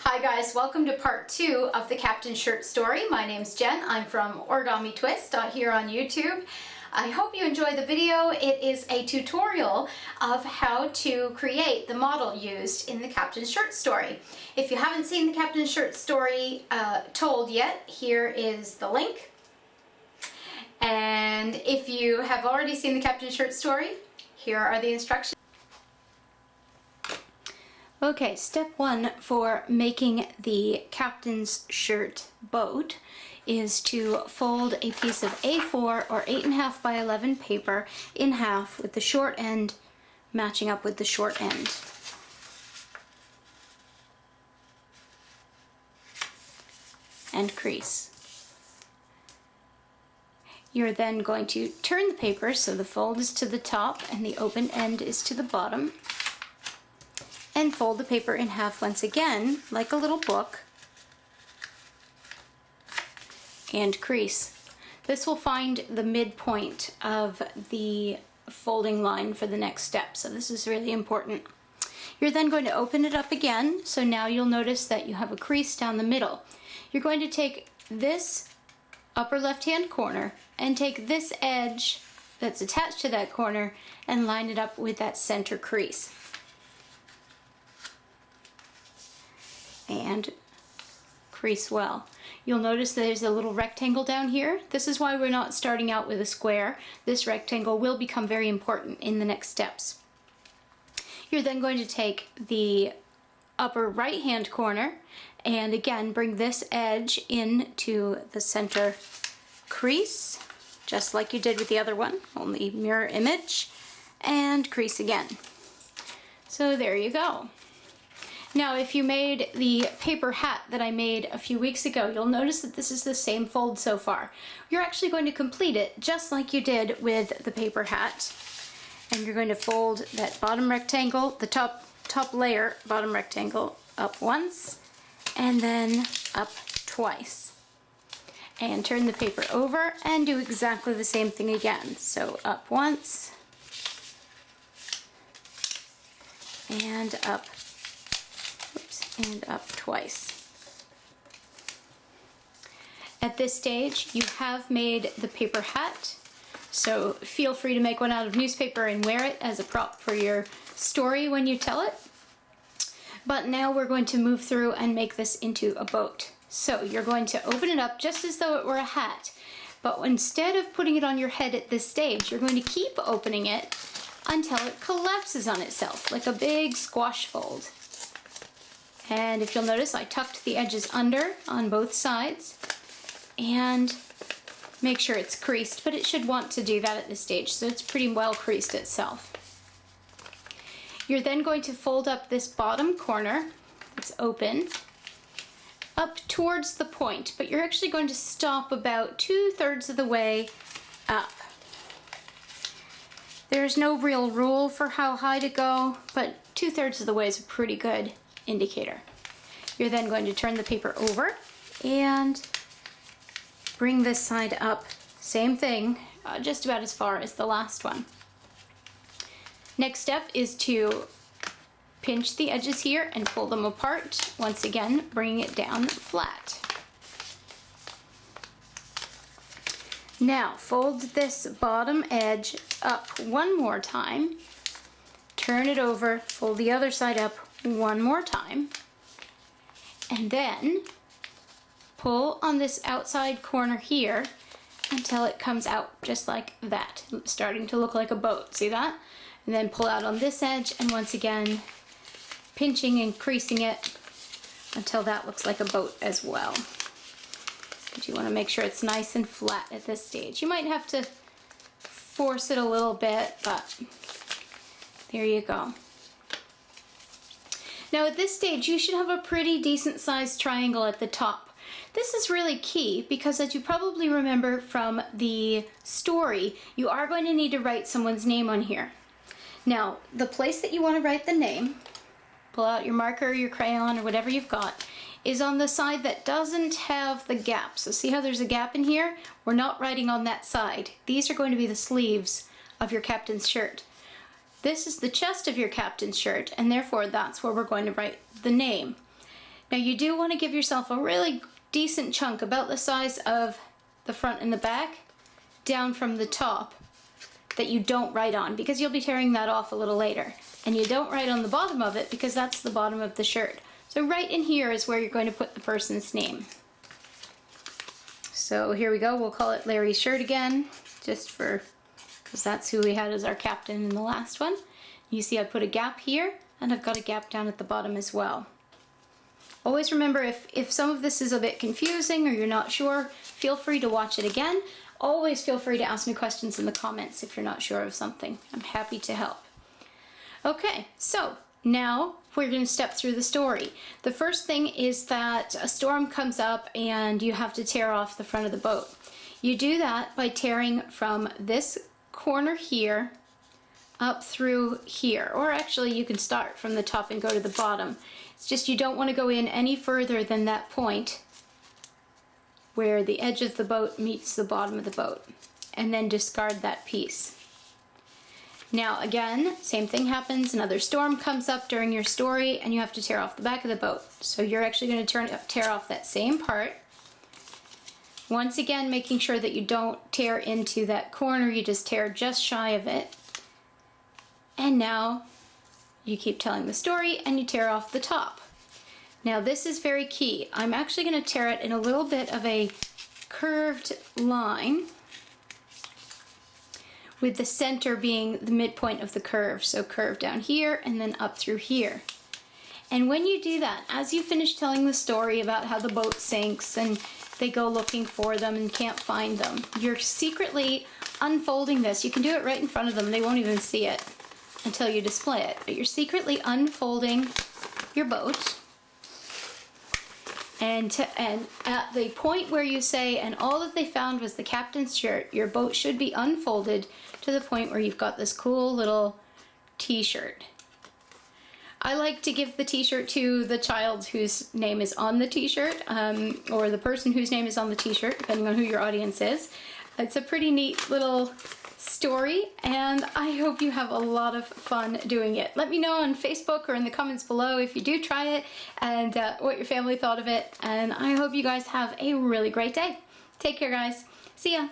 Hi guys, welcome to part 2 of the Captain Shirt story. My name's Jen. I'm from Origami Twist here on YouTube. I hope you enjoy the video. It is a tutorial of how to create the model used in the Captain Shirt story. If you haven't seen the Captain Shirt story told yet, here is the link. And if you have already seen the Captain Shirt story, here are the instructions. Okay, step 1 for making the captain's shirt boat is to fold a piece of A4 or 8.5 by 11 paper in half with the short end matching up with the short end. And crease. You're then going to turn the paper so the fold is to the top and the open end is to the bottom. And fold the paper in half once again, like a little book, and crease. This will find the midpoint of the folding line for the next step, so this is really important. You're then going to open it up again, so now you'll notice that you have a crease down the middle. You're going to take this upper left-hand corner and take this edge that's attached to that corner and line it up with that center crease. And crease well. You'll notice there's a little rectangle down here. This is why we're not starting out with a square. This rectangle will become very important in the next steps. You're then going to take the upper right hand corner and again bring this edge into the center crease, just like you did with the other one, only mirror image, and crease again. So there you go. Now, if you made the paper hat that I made a few weeks ago, you'll notice that this is the same fold so far. You're actually going to complete it just like you did with the paper hat. And you're going to fold that bottom rectangle, the top layer bottom rectangle, up once and then up twice. And turn the paper over and do exactly the same thing again. So up once and up twice. At this stage, you have made the paper hat, so feel free to make one out of newspaper and wear it as a prop for your story when you tell it. But now we're going to move through and make this into a boat. So you're going to open it up just as though it were a hat, but instead of putting it on your head at this stage, you're going to keep opening it until it collapses on itself, like a big squash fold. And if you'll notice, I tucked the edges under on both sides and make sure it's creased, but it should want to do that at this stage, so it's pretty well creased itself. You're then going to fold up this bottom corner, it's open, up towards the point, but you're actually going to stop about 2/3 of the way up. There's no real rule for how high to go, but 2/3 of the way is a pretty good indicator. You're then going to turn the paper over and bring this side up. Same thing, just about as far as the last one. Next step is to pinch the edges here and pull them apart. Once again, bringing it down flat. Now, fold this bottom edge up one more time. Turn it over, fold the other side up one more time, and then pull on this outside corner here until it comes out just like that, starting to look like a boat. See that? And then pull out on this edge, and once again pinching and creasing it until that looks like a boat as well. But you want to make sure it's nice and flat at this stage. You might have to force it a little bit, but there you go. Now at this stage, you should have a pretty decent sized triangle at the top. This is really key because, as you probably remember from the story, you are going to need to write someone's name on here. Now, the place that you want to write the name, pull out your marker, your crayon, or whatever you've got, is on the side that doesn't have the gap. So see how there's a gap in here? We're not writing on that side. These are going to be the sleeves of your captain's shirt. This is the chest of your captain's shirt, and therefore that's where we're going to write the name. Now you do want to give yourself a really decent chunk, about the size of the front and the back, down from the top, that you don't write on, because you'll be tearing that off a little later. And you don't write on the bottom of it because that's the bottom of the shirt. So right in here is where you're going to put the person's name. So here we go, we'll call it Larry's shirt again, just for, because that's who we had as our captain in the last one. You see I put a gap here, and I've got a gap down at the bottom as well. Always remember, if some of this is a bit confusing or you're not sure, feel free to watch it again. Always feel free to ask me questions in the comments if you're not sure of something. I'm happy to help. Okay, so now we're going to step through the story. The first thing is that a storm comes up and you have to tear off the front of the boat. You do that by tearing from this corner here up through here, or actually you can start from the top and go to the bottom. It's just you don't want to go in any further than that point where the edge of the boat meets the bottom of the boat, and then discard that piece. Now again, same thing happens, another storm comes up during your story and you have to tear off the back of the boat. So you're actually going to tear off that same part. Once again, making sure that you don't tear into that corner, you just tear just shy of it. And now you keep telling the story and you tear off the top. Now this is very key. I'm actually going to tear it in a little bit of a curved line, with the center being the midpoint of the curve. So curve down here and then up through here. And when you do that, as you finish telling the story about how the boat sinks and they go looking for them and can't find them, you're secretly unfolding this. You can do it right in front of them. They won't even see it until you display it. But you're secretly unfolding your boat. And at the point where you say, and all that they found was the captain's shirt, your boat should be unfolded to the point where you've got this cool little t-shirt. I like to give the t-shirt to the child whose name is on the t-shirt, or the person whose name is on the t-shirt, depending on who your audience is. It's a pretty neat little story, and I hope you have a lot of fun doing it. Let me know on Facebook or in the comments below if you do try it and what your family thought of it, and I hope you guys have a really great day. Take care, guys. See ya.